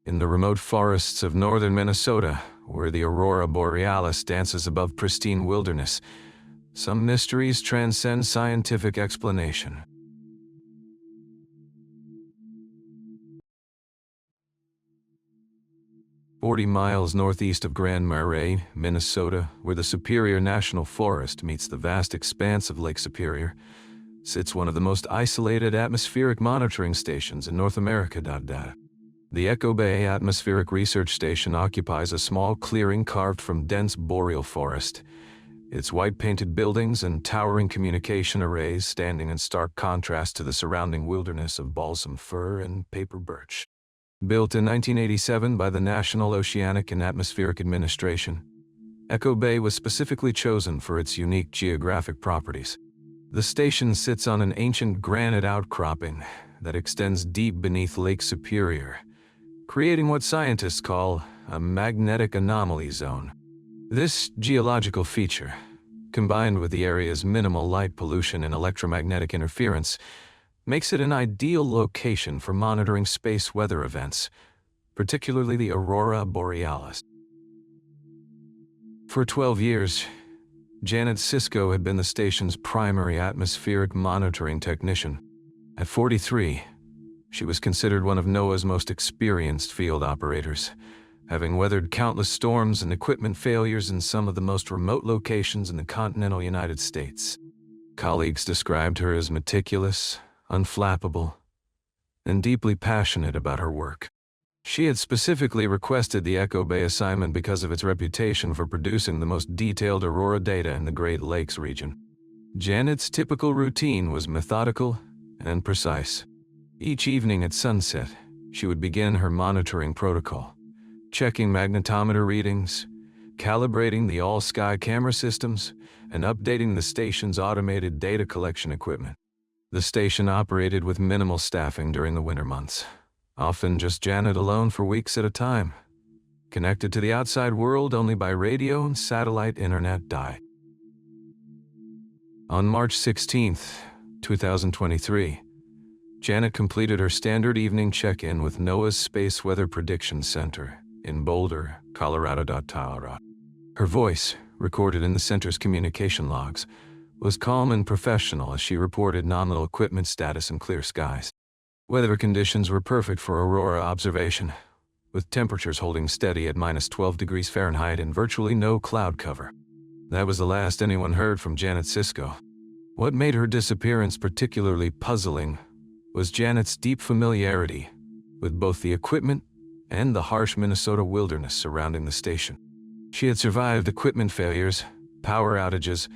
In the remote forests of northern Minnesota, where the Aurora Borealis dances above pristine wilderness, some mysteries transcend scientific explanation. "40 miles northeast of Grand Marais, Minnesota, where the Superior National Forest meets the vast expanse of Lake Superior, sits one of the most isolated atmospheric monitoring stations in North America. The Echo Bay Atmospheric Research Station occupies a small clearing carved from dense boreal forest, its white-painted buildings and towering communication arrays standing in stark contrast to the surrounding wilderness of balsam fir and paper birch. Built in 1987 by the National Oceanic and Atmospheric Administration, Echo Bay was specifically chosen for its unique geographic properties. The station sits on an ancient granite outcropping that extends deep beneath Lake Superior, creating what scientists call a magnetic anomaly zone. This geological feature, combined with the area's minimal light pollution and electromagnetic interference, makes it an ideal location for monitoring space weather events, particularly the Aurora Borealis. For 12 years, Janet Sisko had been the station's primary atmospheric monitoring technician. At 43, she was considered one of NOAA's most experienced field operators, having weathered countless storms and equipment failures in some of the most remote locations in the continental United States. Colleagues described her as meticulous, unflappable, and deeply passionate about her work. She had specifically requested the Echo Bay assignment because of its reputation for producing the most detailed aurora data in the Great Lakes region. Janet's typical routine was methodical and precise. Each evening at sunset, she would begin her monitoring protocol, checking magnetometer readings, calibrating the all-sky camera systems, and updating the station's automated data collection equipment. The station operated with minimal staffing during the winter months, often just Janet alone for weeks at a time, connected to the outside world only by radio and satellite internet. On March 16, 2023, Janet completed her standard evening check-in with NOAA's Space Weather Prediction Center in Boulder, Colorado. Her voice, recorded in the center's communication logs, was calm and professional as she reported nominal equipment status and clear skies. Weather conditions were perfect for aurora observation, with temperatures holding steady at -12 degrees Fahrenheit and virtually no cloud cover. That was the last anyone heard from Janet Sisko. What made her disappearance particularly puzzling was Janet's deep familiarity with both the equipment and the harsh Minnesota wilderness surrounding the station. She had survived equipment failures, power outages,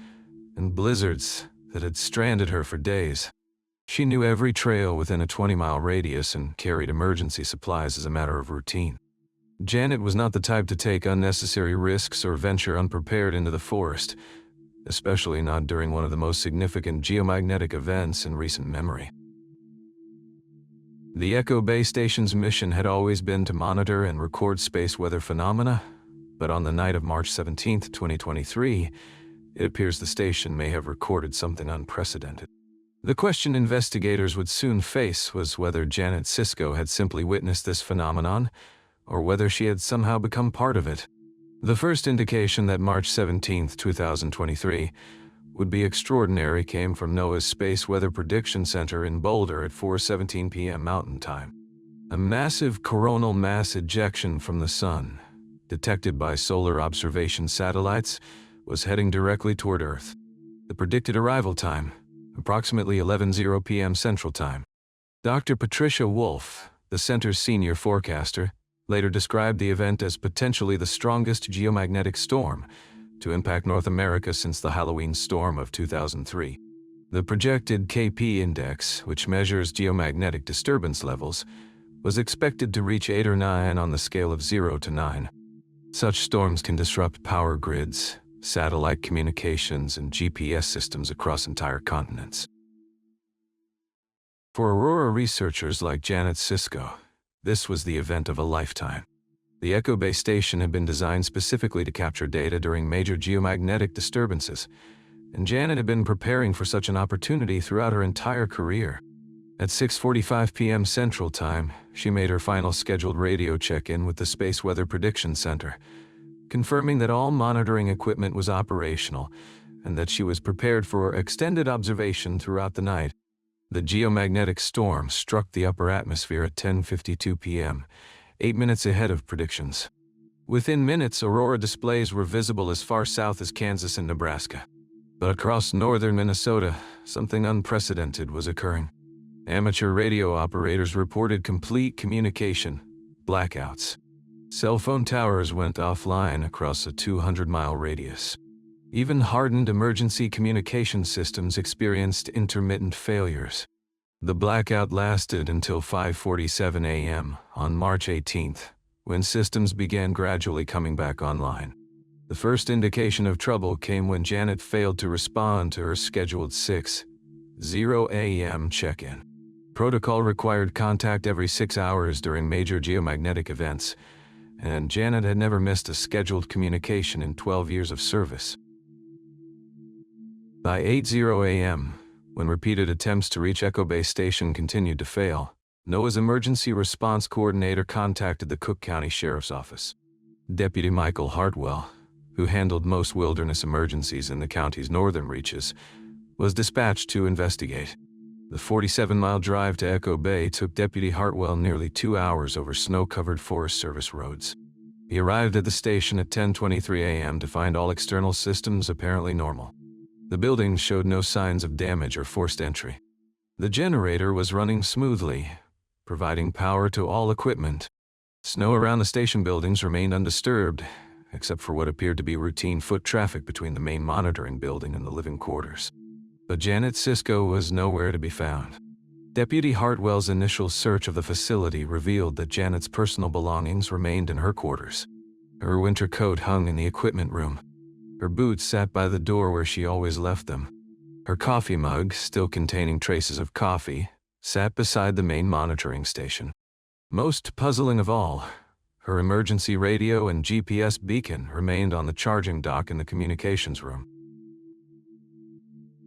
and blizzards that had stranded her for days. She knew every trail within a 20-mile radius and carried emergency supplies as a matter of routine. Janet was not the type to take unnecessary risks or venture unprepared into the forest, especially not during one of the most significant geomagnetic events in recent memory. The Echo Bay Station's mission had always been to monitor and record space weather phenomena, but on the night of March 17, 2023, it appears the station may have recorded something unprecedented. The question investigators would soon face was whether Janet Sisko had simply witnessed this phenomenon, or whether she had somehow become part of it. The first indication that March 17, 2023, would be extraordinary came from NOAA's Space Weather Prediction Center in Boulder at 4:17 p.m. Mountain Time. A massive coronal mass ejection from the sun, detected by solar observation satellites, was heading directly toward Earth. The predicted arrival time, approximately 11:00 p.m. Central Time. Dr. Patricia Wolf, the center's senior forecaster, later described the event as potentially the strongest geomagnetic storm to impact North America since the Halloween storm of 2003. The projected KP index, which measures geomagnetic disturbance levels, was expected to reach 8 or 9 on the scale of 0 to 9. Such storms can disrupt power grids, satellite communications, and GPS systems across entire continents. For Aurora researchers like Janet Sisko, this was the event of a lifetime. The Echo Bay Station had been designed specifically to capture data during major geomagnetic disturbances, and Janet had been preparing for such an opportunity throughout her entire career. At 6:45 p.m. Central Time, she made her final scheduled radio check-in with the Space Weather Prediction Center, confirming that all monitoring equipment was operational and that she was prepared for extended observation throughout the night. The geomagnetic storm struck the upper atmosphere at 10:52 p.m., 8 minutes ahead of predictions. Within minutes, Aurora displays were visible as far south as Kansas and Nebraska. But across northern Minnesota, something unprecedented was occurring. Amateur radio operators reported complete communication blackouts. Cell phone towers went offline across a 200-mile radius. Even hardened emergency communication systems experienced intermittent failures. The blackout lasted until 5:47 a.m. on March 18th, when systems began gradually coming back online. The first indication of trouble came when Janet failed to respond to her scheduled 6:00 a.m. check-in. Protocol required contact every 6 hours during major geomagnetic events, and Janet had never missed a scheduled communication in 12 years of service. By 8:00 a.m., when repeated attempts to reach Echo Bay Station continued to fail, NOAA's Emergency Response Coordinator contacted the Cook County Sheriff's Office. Deputy Michael Hartwell, who handled most wilderness emergencies in the county's northern reaches, was dispatched to investigate. The 47-mile drive to Echo Bay took Deputy Hartwell nearly 2 hours over snow-covered Forest Service roads. He arrived at the station at 10:23 a.m. to find all external systems apparently normal. The building showed no signs of damage or forced entry. The generator was running smoothly, providing power to all equipment. Snow around the station buildings remained undisturbed, except for what appeared to be routine foot traffic between the main monitoring building and the living quarters. But Janet Sisko was nowhere to be found. Deputy Hartwell's initial search of the facility revealed that Janet's personal belongings remained in her quarters. Her winter coat hung in the equipment room. Her boots sat by the door where she always left them. Her coffee mug, still containing traces of coffee, sat beside the main monitoring station. Most puzzling of all, her emergency radio and GPS beacon remained on the charging dock in the communications room.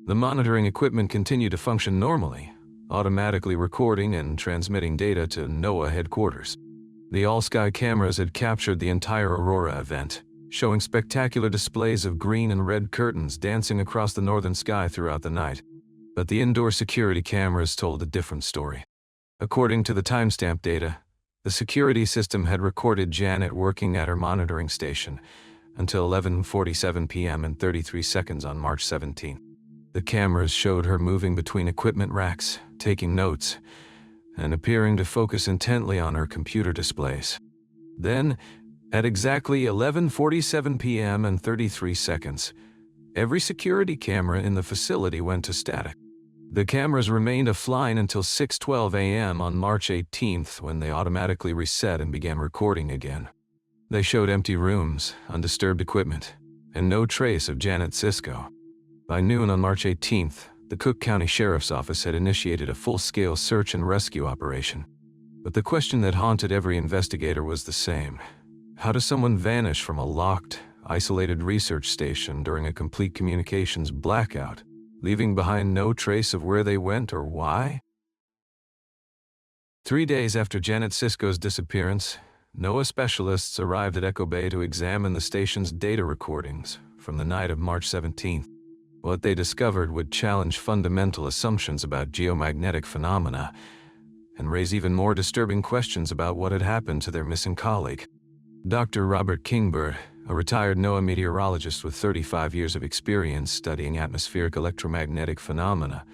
The monitoring equipment continued to function normally, automatically recording and transmitting data to NOAA headquarters. The all-sky cameras had captured the entire Aurora event, showing spectacular displays of green and red curtains dancing across the northern sky throughout the night. But the indoor security cameras told a different story. According to the timestamp data, the security system had recorded Janet working at her monitoring station until 11:47 p.m. and 33 seconds on March 17. The cameras showed her moving between equipment racks, taking notes, and appearing to focus intently on her computer displays. Then, at exactly 11:47 p.m. and 33 seconds, every security camera in the facility went to static. The cameras remained offline until 6:12 a.m. on March 18th, when they automatically reset and began recording again. They showed empty rooms, undisturbed equipment, and no trace of Janet Sisko. By noon on March 18th, the Cook County Sheriff's Office had initiated a full-scale search and rescue operation. But the question that haunted every investigator was the same. How does someone vanish from a locked, isolated research station during a complete communications blackout, leaving behind no trace of where they went or why? 3 days after Janet Sisko's disappearance, NOAA specialists arrived at Echo Bay to examine the station's data recordings from the night of March 17th. What they discovered would challenge fundamental assumptions about geomagnetic phenomena and raise even more disturbing questions about what had happened to their missing colleague. Dr. Robert Kingbird, a retired NOAA meteorologist with 35 years of experience studying atmospheric electromagnetic phenomena,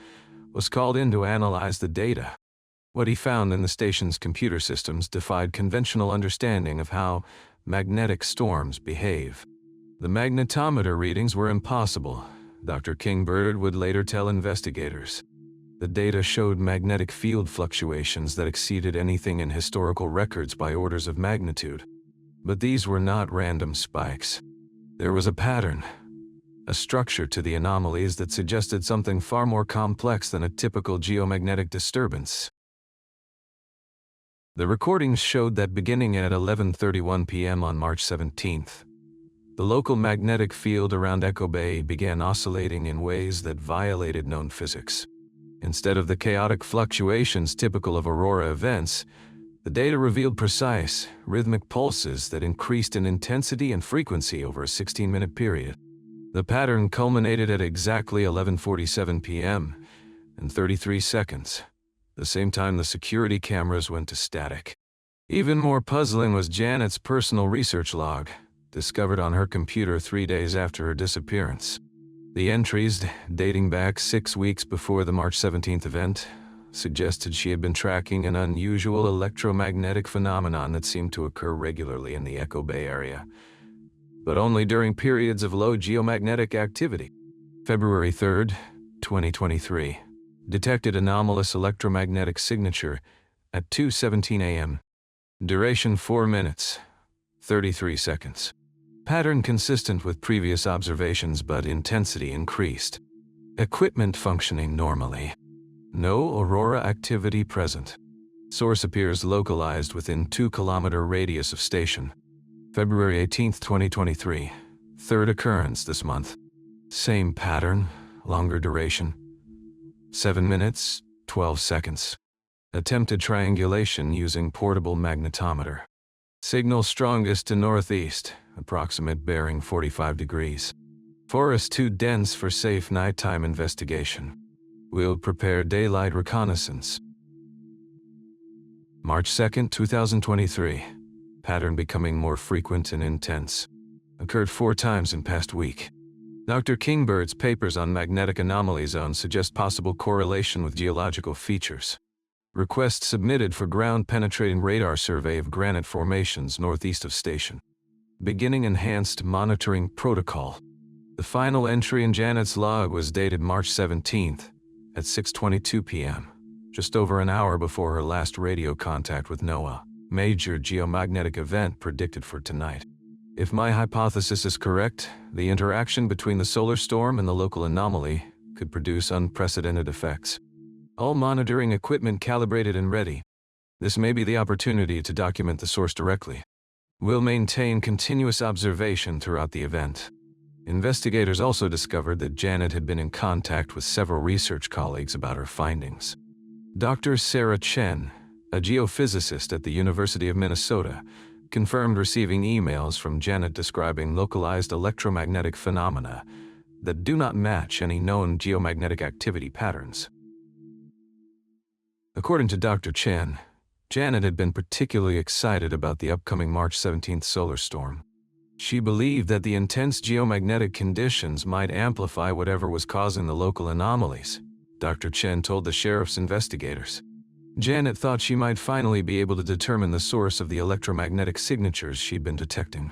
was called in to analyze the data. What he found in the station's computer systems defied conventional understanding of how magnetic storms behave. The magnetometer readings were impossible, Dr. Kingbird would later tell investigators. The data showed magnetic field fluctuations that exceeded anything in historical records by orders of magnitude. But these were not random spikes. There was a pattern, a structure to the anomalies that suggested something far more complex than a typical geomagnetic disturbance. The recordings showed that beginning at 11:31 p.m. on March 17th, the local magnetic field around Echo Bay began oscillating in ways that violated known physics. Instead of the chaotic fluctuations typical of Aurora events, the data revealed precise, rhythmic pulses that increased in intensity and frequency over a 16-minute period. The pattern culminated at exactly 11:47 p.m. and 33 seconds, the same time the security cameras went to static. Even more puzzling was Janet's personal research log, discovered on her computer 3 days after her disappearance. The entries, dating back 6 weeks before the March 17th event, suggested she had been tracking an unusual electromagnetic phenomenon that seemed to occur regularly in the Echo Bay area, but only during periods of low geomagnetic activity. February 3, 2023, detected anomalous electromagnetic signature at 2:17 a.m. Duration 4 minutes, 33 seconds. Pattern consistent with previous observations, but intensity increased. Equipment functioning normally. No Aurora activity present. Source appears localized within 2-kilometer radius of station. February 18, 2023. Third occurrence this month. Same pattern, longer duration. 7 minutes, 12 seconds. Attempted triangulation using portable magnetometer. Signal strongest to northeast, approximate bearing 45 degrees. Forest too dense for safe nighttime investigation. Will prepare daylight reconnaissance. March 2, 2023. Pattern becoming more frequent and intense. Occurred 4 times in past week. Dr. Kingbird's papers on magnetic anomaly zones suggest possible correlation with geological features. Request submitted for ground-penetrating radar survey of granite formations northeast of station. Beginning enhanced monitoring protocol. The final entry in Janet's log was dated March 17th at 6:22 p.m., just over an hour before her last radio contact with NOAA. Major geomagnetic event predicted for tonight. If my hypothesis is correct, the interaction between the solar storm and the local anomaly could produce unprecedented effects. All monitoring equipment calibrated and ready. This may be the opportunity to document the source directly. We'll maintain continuous observation throughout the event. Investigators also discovered that Janet had been in contact with several research colleagues about her findings. Dr. Sarah Chen, a geophysicist at the University of Minnesota, confirmed receiving emails from Janet describing localized electromagnetic phenomena that do not match any known geomagnetic activity patterns. According to Dr. Chen, Janet had been particularly excited about the upcoming March 17th solar storm. She believed that the intense geomagnetic conditions might amplify whatever was causing the local anomalies, Dr. Chen told the sheriff's investigators. Janet thought she might finally be able to determine the source of the electromagnetic signatures she'd been detecting.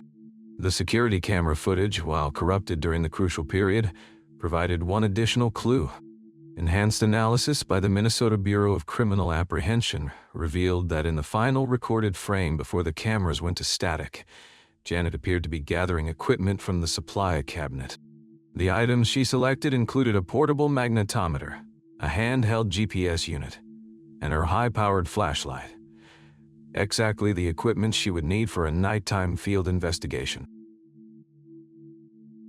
The security camera footage, while corrupted during the crucial period, provided one additional clue. Enhanced analysis by the Minnesota Bureau of Criminal Apprehension revealed that in the final recorded frame before the cameras went to static, Janet appeared to be gathering equipment from the supply cabinet. The items she selected included a portable magnetometer, a handheld GPS unit, and her high-powered flashlight. Exactly the equipment she would need for a nighttime field investigation.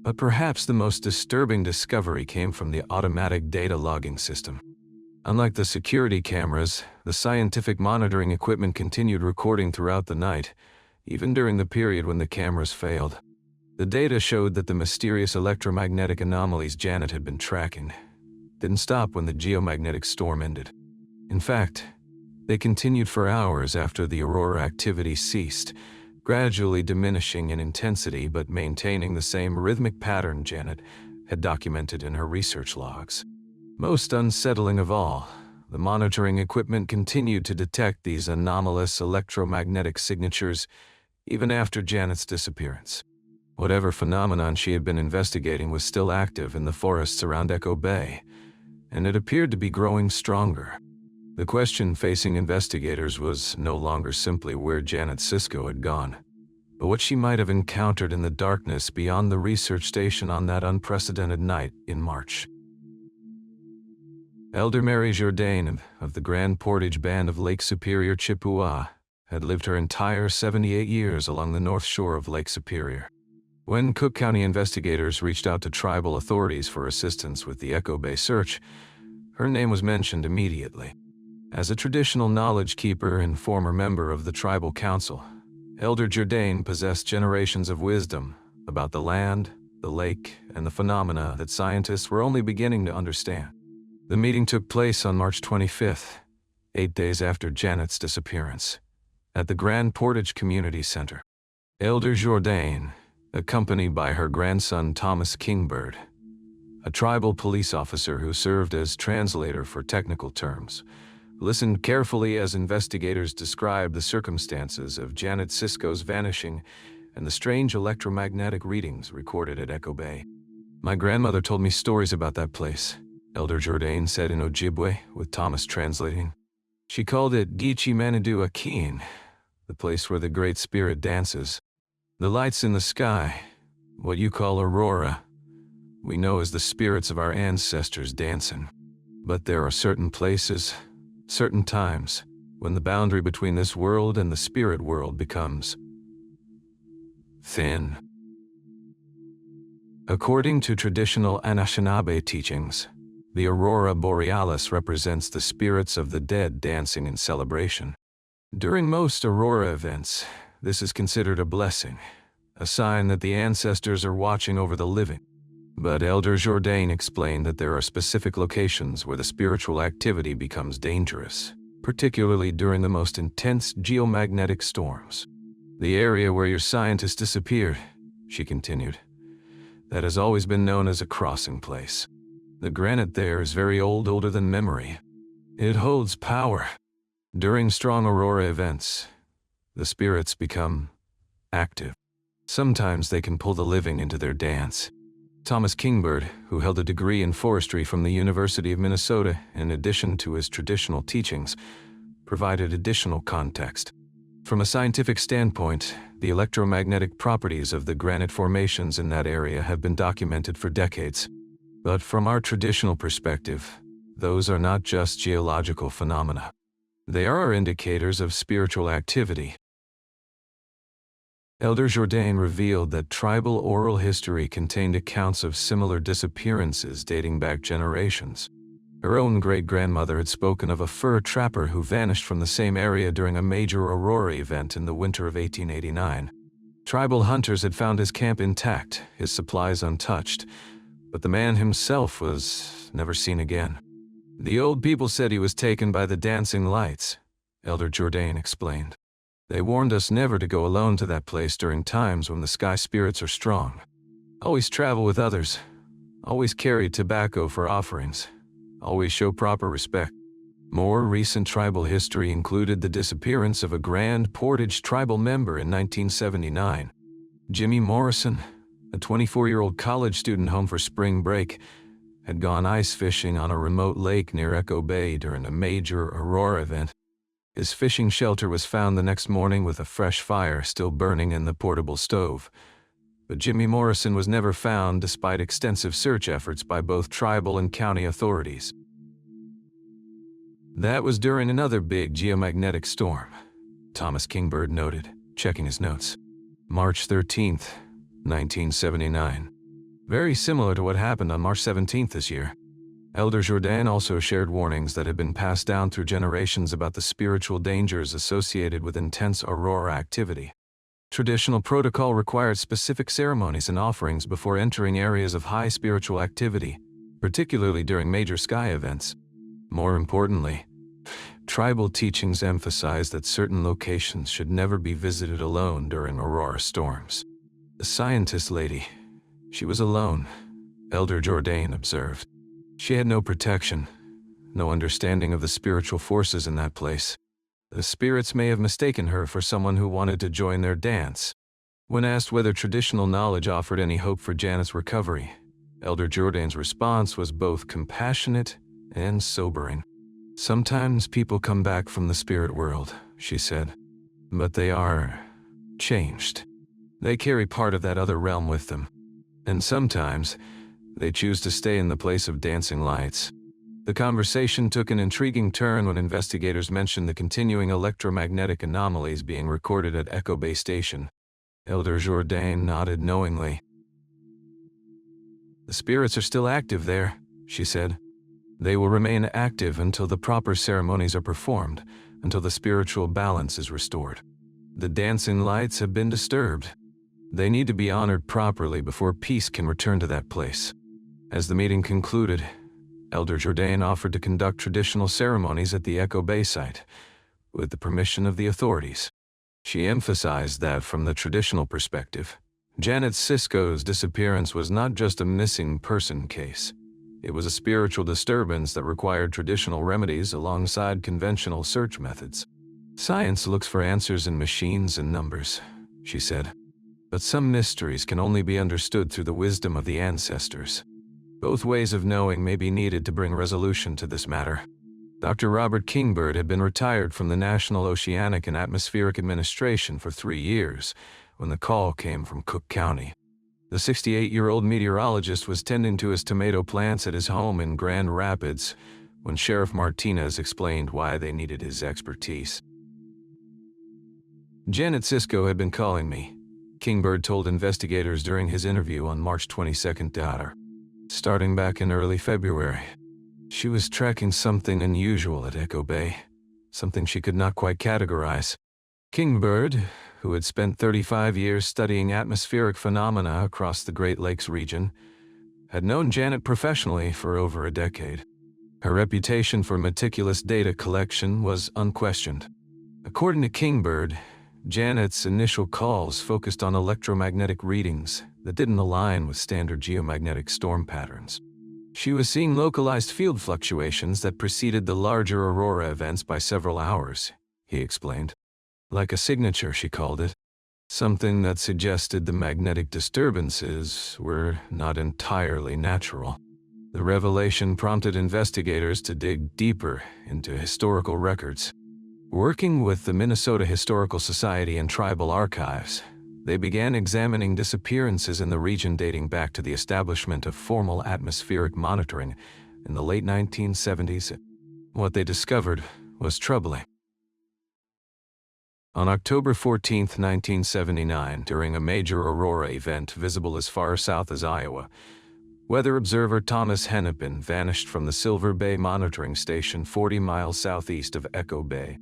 But perhaps the most disturbing discovery came from the automatic data logging system. Unlike the security cameras, the scientific monitoring equipment continued recording throughout the night, even during the period when the cameras failed. The data showed that the mysterious electromagnetic anomalies Janet had been tracking didn't stop when the geomagnetic storm ended. In fact, they continued for hours after the Aurora activity ceased, gradually diminishing in intensity but maintaining the same rhythmic pattern Janet had documented in her research logs. Most unsettling of all, the monitoring equipment continued to detect these anomalous electromagnetic signatures even after Janet's disappearance. Whatever phenomenon she had been investigating was still active in the forests around Echo Bay, and it appeared to be growing stronger. The question facing investigators was no longer simply where Janet Sisko had gone, but what she might have encountered in the darkness beyond the research station on that unprecedented night in March. Elder Mary Jourdain of the Grand Portage Band of Lake Superior, Chippewa, had lived her entire 78 years along the north shore of Lake Superior. When Cook County investigators reached out to tribal authorities for assistance with the Echo Bay search, Her name was mentioned immediately. As a traditional knowledge keeper and former member of the tribal council, Elder Jourdain possessed generations of wisdom about the land, the lake, and the phenomena that scientists were only beginning to understand. The meeting took place on March 25th, 8 days after Janet's disappearance, at the Grand Portage Community Center. Elder Jourdain, accompanied by her grandson Thomas Kingbird, a tribal police officer who served as translator for technical terms, listened carefully as investigators described the circumstances of Janet Sisko's vanishing and the strange electromagnetic readings recorded at Echo Bay. "My grandmother told me stories about that place," Elder Jourdain said in Ojibwe, with Thomas translating. "She called it Gichi Manidu Akin, the place where the Great Spirit dances. The lights in the sky, what you call Aurora, we know as the spirits of our ancestors dancing. But there are certain places, certain times, when the boundary between this world and the spirit world becomes thin." According to traditional Anishinaabe teachings, the Aurora Borealis represents the spirits of the dead dancing in celebration. During most Aurora events, this is considered a blessing, a sign that the ancestors are watching over the living. But Elder Jourdain explained that there are specific locations where the spiritual activity becomes dangerous, particularly during the most intense geomagnetic storms. "The area where your scientist disappeared," she continued, "that has always been known as a crossing place. The granite there is very old, older than memory. It holds power. During strong Aurora events, the spirits become active. Sometimes they can pull the living into their dance." Thomas Kingbird, who held a degree in forestry from the University of Minnesota in addition to his traditional teachings, provided additional context. "From a scientific standpoint, the electromagnetic properties of the granite formations in that area have been documented for decades. But from our traditional perspective, those are not just geological phenomena. They are indicators of spiritual activity." Elder Jourdain revealed that tribal oral history contained accounts of similar disappearances dating back generations. Her own great-grandmother had spoken of a fur trapper who vanished from the same area during a major Aurora event in the winter of 1889. Tribal hunters had found his camp intact, his supplies untouched, but the man himself was never seen again. "The old people said he was taken by the dancing lights," Elder Jourdain explained. "They warned us never to go alone to that place during times when the sky spirits are strong. Always travel with others. Always carry tobacco for offerings. Always show proper respect." More recent tribal history included the disappearance of a Grand Portage tribal member in 1979. Jimmy Morrison, a 24-year-old college student home for spring break, had gone ice fishing on a remote lake near Echo Bay during a major Aurora event. His fishing shelter was found the next morning with a fresh fire still burning in the portable stove. But Jimmy Morrison was never found despite extensive search efforts by both tribal and county authorities. "That was during another big geomagnetic storm," Thomas Kingbird noted, checking his notes. "March 13th, 1979. Very similar to what happened on March 17th this year." Elder Jourdain also shared warnings that had been passed down through generations about the spiritual dangers associated with intense Aurora activity. Traditional protocol required specific ceremonies and offerings before entering areas of high spiritual activity, particularly during major sky events. More importantly, tribal teachings emphasized that certain locations should never be visited alone during Aurora storms. "The scientist lady, she was alone," Elder Jourdain observed. "She had no protection, no understanding of the spiritual forces in that place. The spirits may have mistaken her for someone who wanted to join their dance." When asked whether traditional knowledge offered any hope for Janet's recovery, Elder Jourdain's response was both compassionate and sobering. "Sometimes people come back from the spirit world," she said, "but they are changed. They carry part of that other realm with them. And sometimes they choose to stay in the place of dancing lights." The conversation took an intriguing turn when investigators mentioned the continuing electromagnetic anomalies being recorded at Echo Bay Station. Elder Jourdain nodded knowingly. "The spirits are still active there," she said. They will remain active until the proper ceremonies are performed, until the spiritual balance is restored. The dancing lights have been disturbed. They need to be honored properly before peace can return to that place. As the meeting concluded, Elder Jourdain offered to conduct traditional ceremonies at the Echo Bay site, with the permission of the authorities. She emphasized that from the traditional perspective, Janet Sisko's disappearance was not just a missing person case. It was a spiritual disturbance that required traditional remedies alongside conventional search methods. Science looks for answers in machines and numbers, she said. But some mysteries can only be understood through the wisdom of the ancestors. Both ways of knowing may be needed to bring resolution to this matter. Dr. Robert Kingbird had been retired from the National Oceanic and Atmospheric Administration for 3 years when the call came from Cook County. The 68-year-old meteorologist was tending to his tomato plants at his home in Grand Rapids when Sheriff Martinez explained why they needed his expertise. Janet Sisko had been calling me, Kingbird told investigators during his interview on March 22nd. Starting back in early February, she was tracking something unusual at Echo Bay, something she could not quite categorize. Kingbird, who had spent 35 years studying atmospheric phenomena across the Great Lakes region, had known Janet professionally for over a decade. Her reputation for meticulous data collection was unquestioned. According to Kingbird, Janet's initial calls focused on electromagnetic readings that didn't align with standard geomagnetic storm patterns. She was seeing localized field fluctuations that preceded the larger Aurora events by several hours, he explained. Like a signature, she called it. Something that suggested the magnetic disturbances were not entirely natural. The revelation prompted investigators to dig deeper into historical records. Working with the Minnesota Historical Society and Tribal Archives, they began examining disappearances in the region dating back to the establishment of formal atmospheric monitoring in the late 1970s. What they discovered was troubling. On October 14, 1979, during a major aurora event visible as far south as Iowa, weather observer Thomas Hennepin vanished from the Silver Bay monitoring station 40 miles southeast of Echo Bay.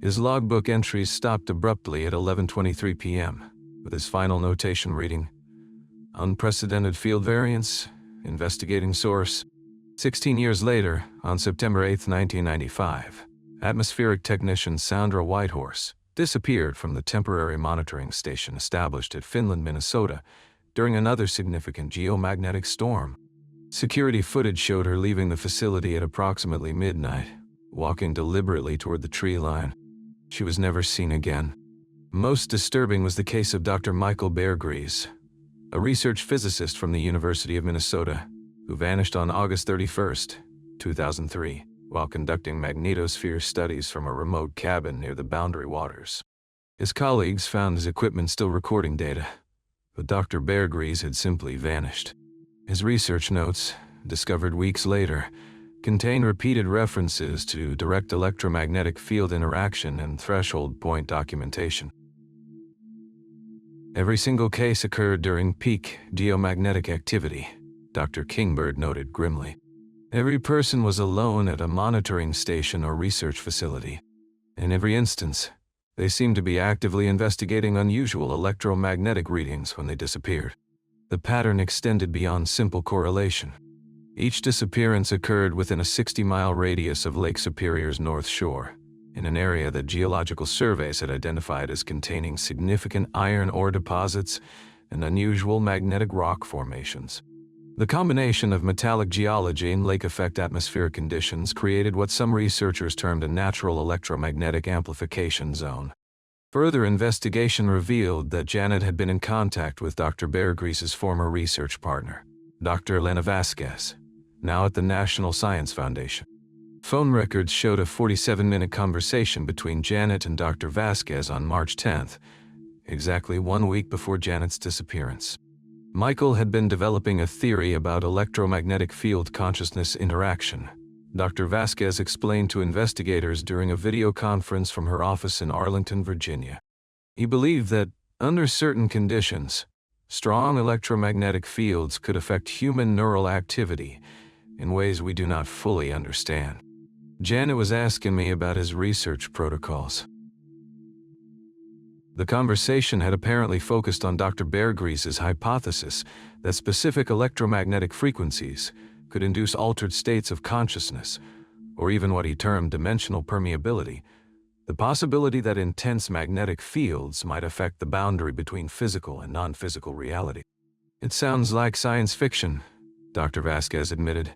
His logbook entries stopped abruptly at 11:23 p.m., with his final notation reading, "Unprecedented field variance, investigating source." 16 years later, on September 8, 1995, atmospheric technician Sandra Whitehorse disappeared from the temporary monitoring station established at Finland, Minnesota, during another significant geomagnetic storm. Security footage showed her leaving the facility at approximately midnight, walking deliberately toward the tree line. She was never seen again. Most disturbing was the case of Dr. Michael Beargrees, a research physicist from the University of Minnesota, who vanished on August 31, 2003. While conducting magnetosphere studies from a remote cabin near the Boundary Waters. His colleagues found his equipment still recording data, but Dr. Beargrees had simply vanished. His research notes, discovered weeks later, contain repeated references to direct electromagnetic field interaction and threshold point documentation. Every single case occurred during peak geomagnetic activity, Dr. Kingbird noted grimly. Every person was alone at a monitoring station or research facility. In every instance, they seemed to be actively investigating unusual electromagnetic readings when they disappeared. The pattern extended beyond simple correlation. Each disappearance occurred within a 60-mile radius of Lake Superior's North Shore, in an area that geological surveys had identified as containing significant iron ore deposits and unusual magnetic rock formations. The combination of metallic geology and lake effect atmospheric conditions created what some researchers termed a natural electromagnetic amplification zone. Further investigation revealed that Janet had been in contact with Dr. Beargrees' former research partner, Dr. Elena Vasquez, now at the National Science Foundation. Phone records showed a 47-minute conversation between Janet and Dr. Vasquez on March 10th, exactly 1 week before Janet's disappearance. Michael had been developing a theory about electromagnetic field consciousness interaction. Dr. Vasquez explained to investigators during a video conference from her office in Arlington, Virginia. He believed that, under certain conditions, strong electromagnetic fields could affect human neural activity in ways we do not fully understand. Janet was asking me about his research protocols. The conversation had apparently focused on Dr. Beargrease's hypothesis that specific electromagnetic frequencies could induce altered states of consciousness, or even what he termed dimensional permeability, the possibility that intense magnetic fields might affect the boundary between physical and non-physical reality. It sounds like science fiction, Dr. Vasquez admitted,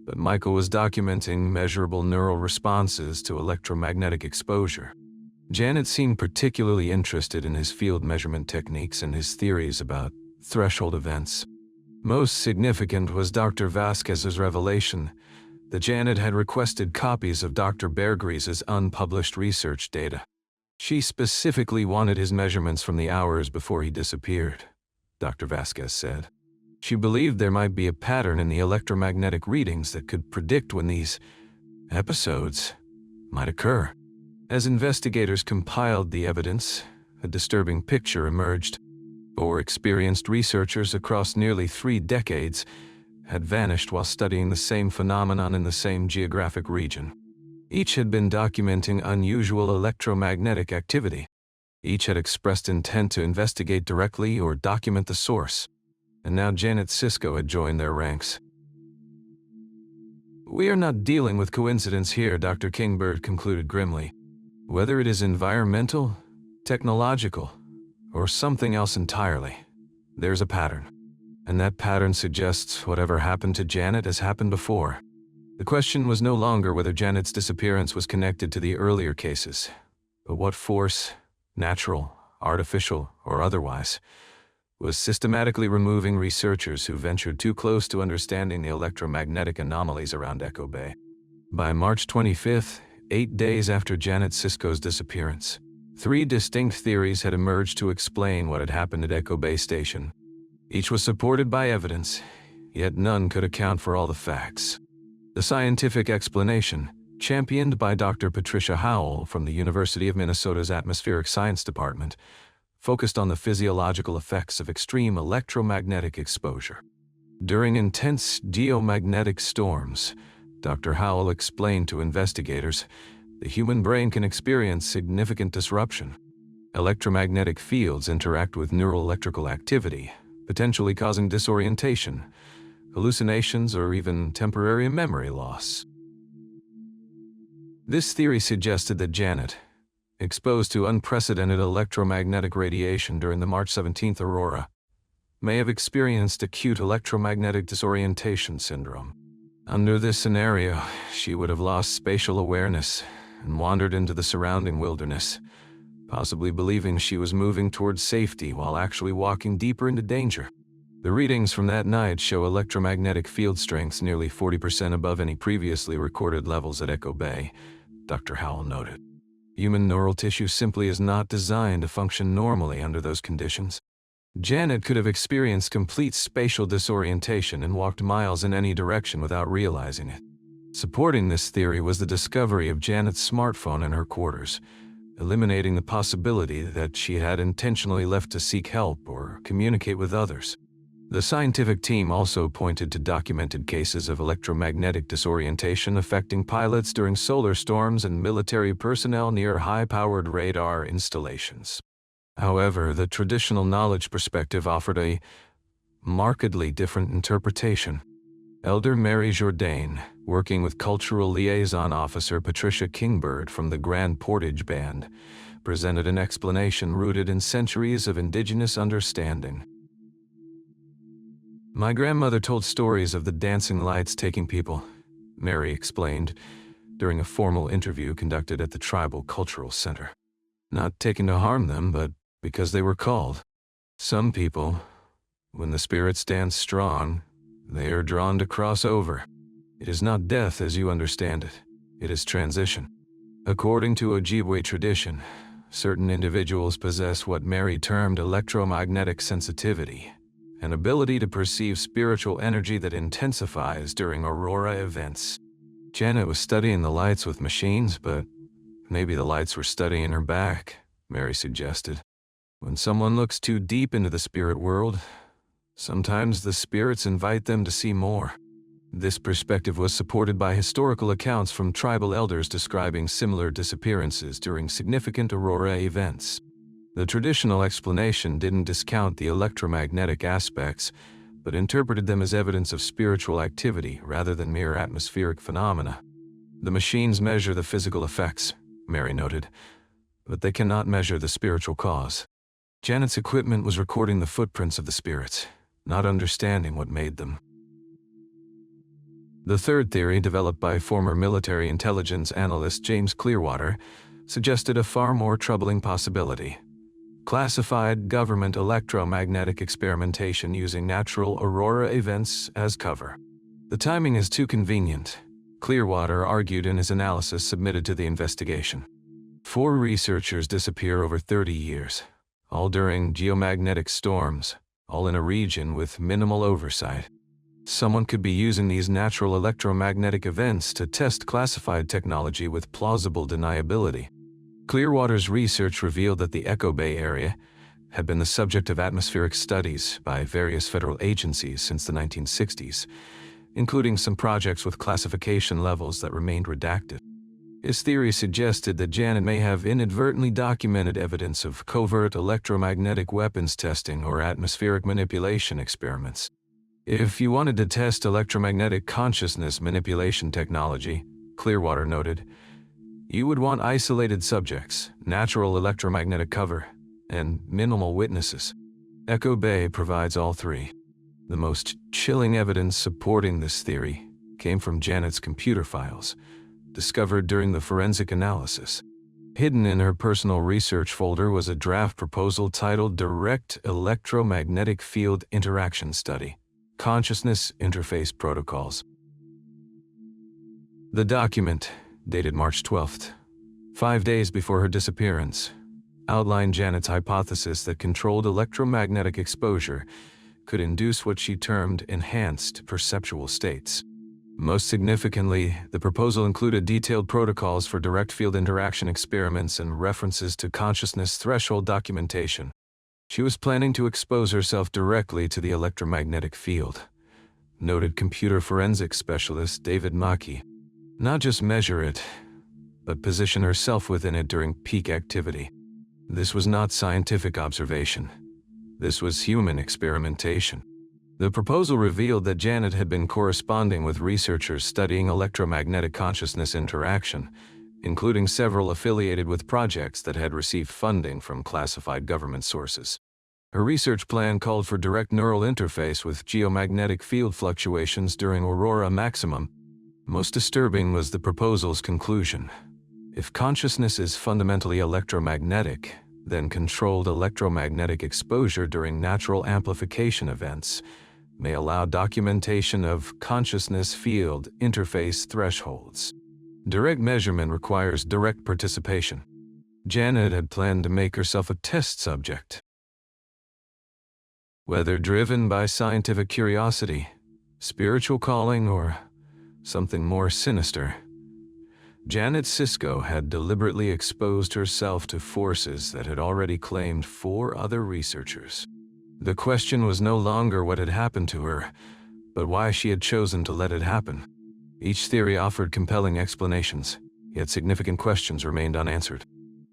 but Michael was documenting measurable neural responses to electromagnetic exposure. Janet seemed particularly interested in his field measurement techniques and his theories about threshold events. Most significant was Dr. Vasquez's revelation that Janet had requested copies of Dr. Beargrease's unpublished research data. She specifically wanted his measurements from the hours before he disappeared, Dr. Vasquez said. She believed there might be a pattern in the electromagnetic readings that could predict when these episodes might occur. As investigators compiled the evidence, a disturbing picture emerged. 4 experienced researchers across nearly 3 decades had vanished while studying the same phenomenon in the same geographic region. Each had been documenting unusual electromagnetic activity. Each had expressed intent to investigate directly or document the source. And now Janet Sisko had joined their ranks. "We are not dealing with coincidence here," Dr. Kingbird concluded grimly. "Whether it is environmental, technological, or something else entirely, there's a pattern. And that pattern suggests whatever happened to Janet has happened before." The question was no longer whether Janet's disappearance was connected to the earlier cases, but what force, natural, artificial, or otherwise, was systematically removing researchers who ventured too close to understanding the electromagnetic anomalies around Echo Bay. By March 25th, 8 days after Janet Sisko's disappearance, 3 distinct theories had emerged to explain what had happened at Echo Bay Station. Each was supported by evidence, yet none could account for all the facts. The scientific explanation, championed by Dr. Patricia Howell from the University of Minnesota's Atmospheric Science Department, focused on the physiological effects of extreme electromagnetic exposure. During intense geomagnetic storms, Dr. Howell explained to investigators, the human brain can experience significant disruption. Electromagnetic fields interact with neural electrical activity, potentially causing disorientation, hallucinations, or even temporary memory loss. This theory suggested that Janet, exposed to unprecedented electromagnetic radiation during the March 17th Aurora, may have experienced acute electromagnetic disorientation syndrome. Under this scenario, she would have lost spatial awareness and wandered into the surrounding wilderness, possibly believing she was moving towards safety while actually walking deeper into danger. The readings from that night show electromagnetic field strengths nearly 40% above any previously recorded levels at Echo Bay, Dr. Howell noted. Human neural tissue simply is not designed to function normally under those conditions. Janet could have experienced complete spatial disorientation and walked miles in any direction without realizing it. Supporting this theory was the discovery of Janet's smartphone in her quarters, eliminating the possibility that she had intentionally left to seek help or communicate with others. The scientific team also pointed to documented cases of electromagnetic disorientation affecting pilots during solar storms and military personnel near high-powered radar installations. However, the traditional knowledge perspective offered a markedly different interpretation. Elder Mary Jourdain, working with Cultural Liaison Officer Patricia Kingbird from the Grand Portage Band, presented an explanation rooted in centuries of indigenous understanding. "My grandmother told stories of the dancing lights taking people," Mary explained, during a formal interview conducted at the Tribal Cultural Center. "Not taken to harm them, but because they were called. Some people, when the spirits dance strong, they are drawn to cross over. It is not death as you understand it, it is transition. According to Ojibwe tradition, certain individuals possess what Mary termed electromagnetic sensitivity, an ability to perceive spiritual energy that intensifies during aurora events. Janet was studying the lights with machines, but maybe the lights were studying her back," Mary suggested. "When someone looks too deep into the spirit world, sometimes the spirits invite them to see more." This perspective was supported by historical accounts from tribal elders describing similar disappearances during significant Aurora events. The traditional explanation didn't discount the electromagnetic aspects, but interpreted them as evidence of spiritual activity rather than mere atmospheric phenomena. The machines measure the physical effects, Mary noted, but they cannot measure the spiritual cause. Janet's equipment was recording the footprints of the spirits, not understanding what made them. The third theory, developed by former military intelligence analyst James Clearwater, suggested a far more troubling possibility: classified government electromagnetic experimentation using natural Aurora events as cover. The timing is too convenient, Clearwater argued in his analysis submitted to the investigation. 4 researchers disappear over 30 years, all during geomagnetic storms, all in a region with minimal oversight. Someone could be using these natural electromagnetic events to test classified technology with plausible deniability. Clearwater's research revealed that the Echo Bay area had been the subject of atmospheric studies by various federal agencies since the 1960s, including some projects with classification levels that remained redacted. His theory suggested that Janet may have inadvertently documented evidence of covert electromagnetic weapons testing or atmospheric manipulation experiments. If you wanted to test electromagnetic consciousness manipulation technology, Clearwater noted, you would want isolated subjects, natural electromagnetic cover, and minimal witnesses. Echo Bay provides all 3. The most chilling evidence supporting this theory came from Janet's computer files, discovered during the forensic analysis. Hidden in her personal research folder was a draft proposal titled Direct Electromagnetic Field Interaction Study, Consciousness Interface Protocols. The document, dated March 12th, 5 days before her disappearance, outlined Janet's hypothesis that controlled electromagnetic exposure could induce what she termed enhanced perceptual states. Most significantly, the proposal included detailed protocols for direct field interaction experiments and references to consciousness threshold documentation. She was planning to expose herself directly to the electromagnetic field, noted computer forensics specialist David Maki. Not just measure it, but position herself within it during peak activity. This was not scientific observation. This was human experimentation. The proposal revealed that Janet had been corresponding with researchers studying electromagnetic consciousness interaction, including several affiliated with projects that had received funding from classified government sources. Her research plan called for direct neural interface with geomagnetic field fluctuations during Aurora maximum. Most disturbing was the proposal's conclusion. If consciousness is fundamentally electromagnetic, then controlled electromagnetic exposure during natural amplification events may allow documentation of consciousness field interface thresholds. Direct measurement requires direct participation. Janet had planned to make herself a test subject. Whether driven by scientific curiosity, spiritual calling, or something more sinister, Janet Sisko had deliberately exposed herself to forces that had already claimed 4 other researchers. The question was no longer what had happened to her, but why she had chosen to let it happen. Each theory offered compelling explanations, yet significant questions remained unanswered.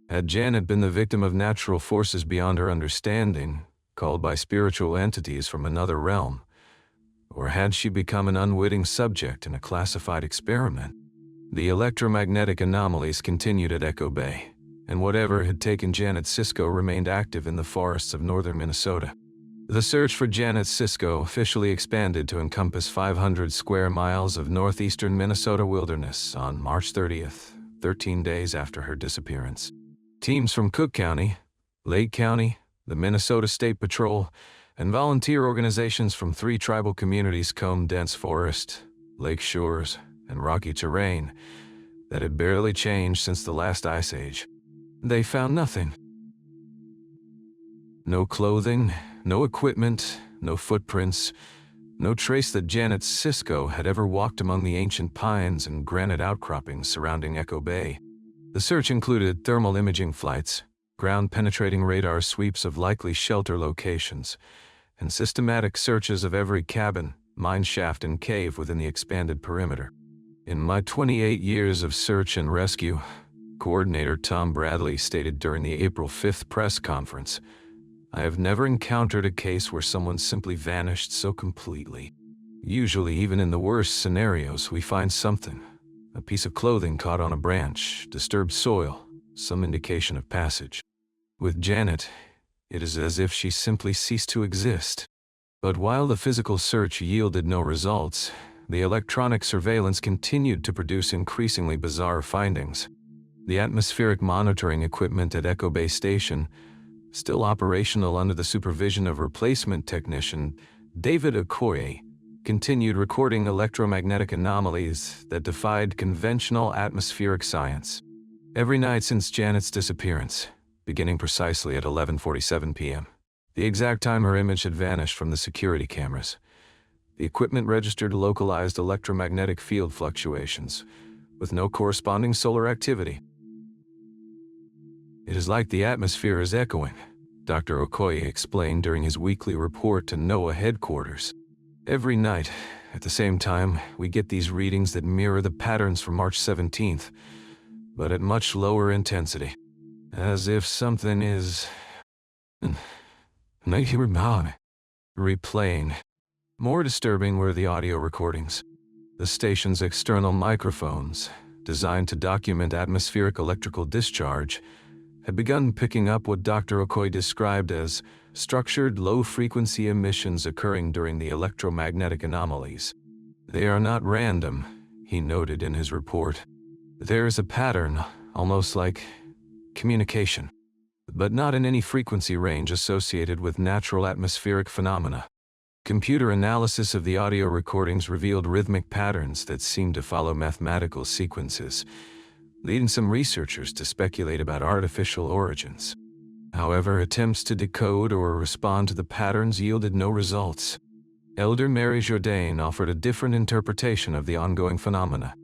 Had Janet been the victim of natural forces beyond her understanding, called by spiritual entities from another realm? Or had she become an unwitting subject in a classified experiment? The electromagnetic anomalies continued at Echo Bay, and whatever had taken Janet Sisko remained active in the forests of northern Minnesota. The search for Janet Sisko officially expanded to encompass 500 square miles of northeastern Minnesota wilderness on March 30th, 13 days after her disappearance. Teams from Cook County, Lake County, the Minnesota State Patrol, and volunteer organizations from 3 tribal communities combed dense forest, lake shores, and rocky terrain that had barely changed since the last ice age. They found nothing. No clothing, no equipment, no footprints, no trace that Janet Sisko had ever walked among the ancient pines and granite outcroppings surrounding Echo Bay. The search included thermal imaging flights, ground-penetrating radar sweeps of likely shelter locations, and systematic searches of every cabin, mine shaft and cave within the expanded perimeter. In my 28 years of search and rescue, Coordinator Tom Bradley stated during the April 5th press conference, I have never encountered a case where someone simply vanished so completely. Usually, even in the worst scenarios, we find something. A piece of clothing caught on a branch, disturbed soil, some indication of passage. With Janet, it is as if she simply ceased to exist. But while the physical search yielded no results, the electronic surveillance continued to produce increasingly bizarre findings. The atmospheric monitoring equipment at Echo Bay Station, still operational under the supervision of replacement technician David Okoye, continued recording electromagnetic anomalies that defied conventional atmospheric science. Every night since Janet's disappearance, beginning precisely at 11:47 p.m., the exact time her image had vanished from the security cameras, the equipment registered localized electromagnetic field fluctuations, with no corresponding solar activity. It is like the atmosphere is echoing, Dr. Okoye explained during his weekly report to NOAA headquarters. Every night, at the same time, we get these readings that mirror the patterns from March 17th, but at much lower intensity. As if something is replaying. More disturbing were the audio recordings. The station's external microphones, designed to document atmospheric electrical discharge, had begun picking up what Dr. Okoye described as structured low-frequency emissions occurring during the electromagnetic anomalies. They are not random, he noted in his report. There is a pattern, almost like communication, but not in any frequency range associated with natural atmospheric phenomena. Computer analysis of the audio recordings revealed rhythmic patterns that seemed to follow mathematical sequences, leading some researchers to speculate about artificial origins. However, attempts to decode or respond to the patterns yielded no results. Elder Mary Jourdain offered a different interpretation of the ongoing phenomena.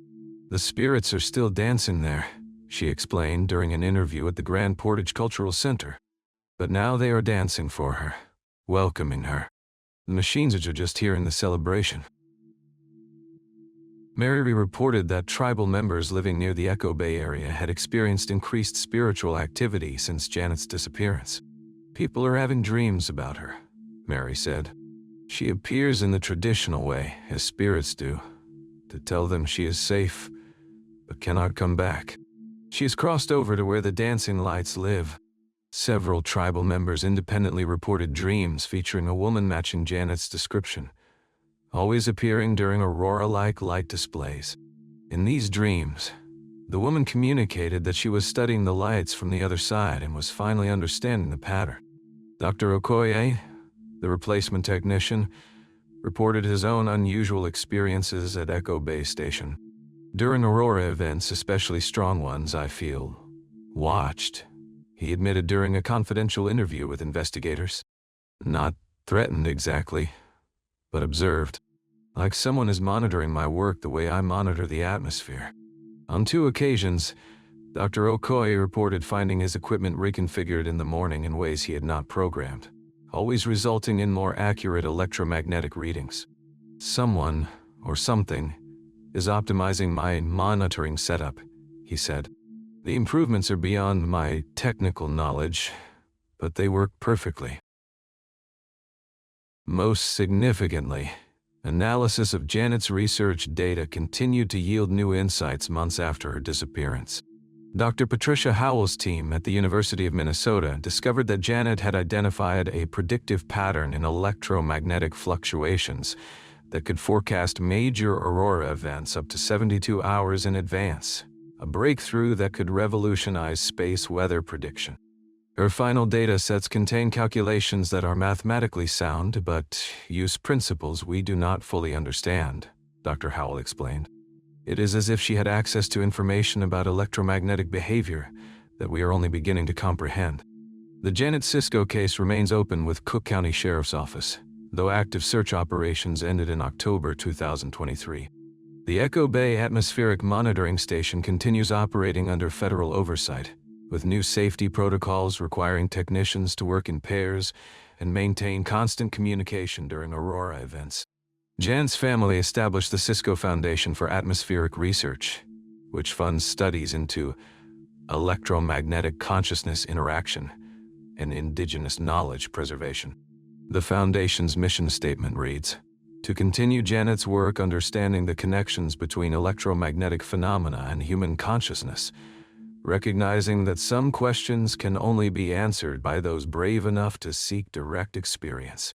The spirits are still dancing there, she explained during an interview at the Grand Portage Cultural Center. But now they are dancing for her, welcoming her. The machines are just here in the celebration. Mary reported that tribal members living near the Echo Bay area had experienced increased spiritual activity since Janet's disappearance. People are having dreams about her, Mary said. She appears in the traditional way, as spirits do, to tell them she is safe, but cannot come back. She has crossed over to where the dancing lights live. Several tribal members independently reported dreams featuring a woman matching Janet's description, always appearing during Aurora-like light displays. In these dreams, the woman communicated that she was studying the lights from the other side and was finally understanding the pattern. Dr. Okoye, the replacement technician, reported his own unusual experiences at Echo Bay Station. During Aurora events, especially strong ones, I feel watched, he admitted during a confidential interview with investigators. Not threatened exactly, but observed. Like someone is monitoring my work the way I monitor the atmosphere. On 2 occasions, Dr. Okoye reported finding his equipment reconfigured in the morning in ways he had not programmed, always resulting in more accurate electromagnetic readings. Someone, or something, is optimizing my monitoring setup, he said. The improvements are beyond my technical knowledge, but they work perfectly. Most significantly, analysis of Janet's research data continued to yield new insights months after her disappearance. Dr. Patricia Howell's team at the University of Minnesota discovered that Janet had identified a predictive pattern in electromagnetic fluctuations that could forecast major aurora events up to 72 hours in advance, a breakthrough that could revolutionize space weather prediction. Her final data sets contain calculations that are mathematically sound but use principles we do not fully understand, Dr. Howell explained. It is as if she had access to information about electromagnetic behavior that we are only beginning to comprehend. The Janet Sisko case remains open with Cook County Sheriff's Office, though active search operations ended in October 2023. The Echo Bay Atmospheric Monitoring Station continues operating under federal oversight, with new safety protocols requiring technicians to work in pairs and maintain constant communication during aurora events. Jan's family established the Sisko Foundation for Atmospheric Research, which funds studies into electromagnetic consciousness interaction and indigenous knowledge preservation. The Foundation's mission statement reads, "To continue Janet's work understanding the connections between electromagnetic phenomena and human consciousness, recognizing that some questions can only be answered by those brave enough to seek direct experience."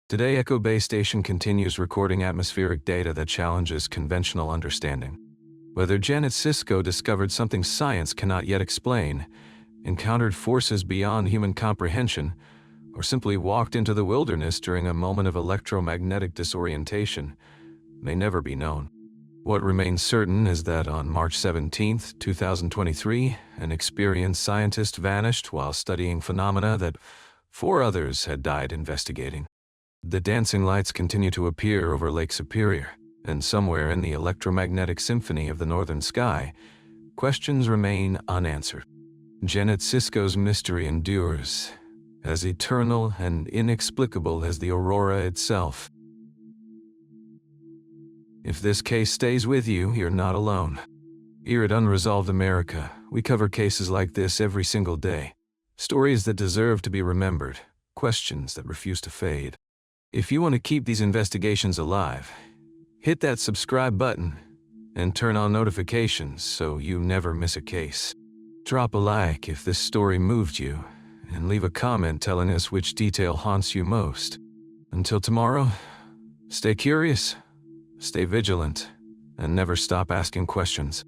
Today, Echo Bay Station continues recording atmospheric data that challenges conventional understanding. Whether Janet Sisko discovered something science cannot yet explain, encountered forces beyond human comprehension, or simply walked into the wilderness during a moment of electromagnetic disorientation may never be known. What remains certain is that on March 17, 2023, an experienced scientist vanished while studying phenomena that 4 others had died investigating. The dancing lights continue to appear over Lake Superior, and somewhere in the electromagnetic symphony of the northern sky, questions remain unanswered. Janet Sisko's mystery endures, as eternal and inexplicable as the Aurora itself. If this case stays with you, you're not alone. Here at Unresolved America, we cover cases like this every single day. Stories that deserve to be remembered, questions that refuse to fade. If you want to keep these investigations alive, hit that subscribe button and turn on notifications so you never miss a case. Drop a like if this story moved you, and leave a comment telling us which detail haunts you most. Until tomorrow, stay curious, stay vigilant, and never stop asking questions.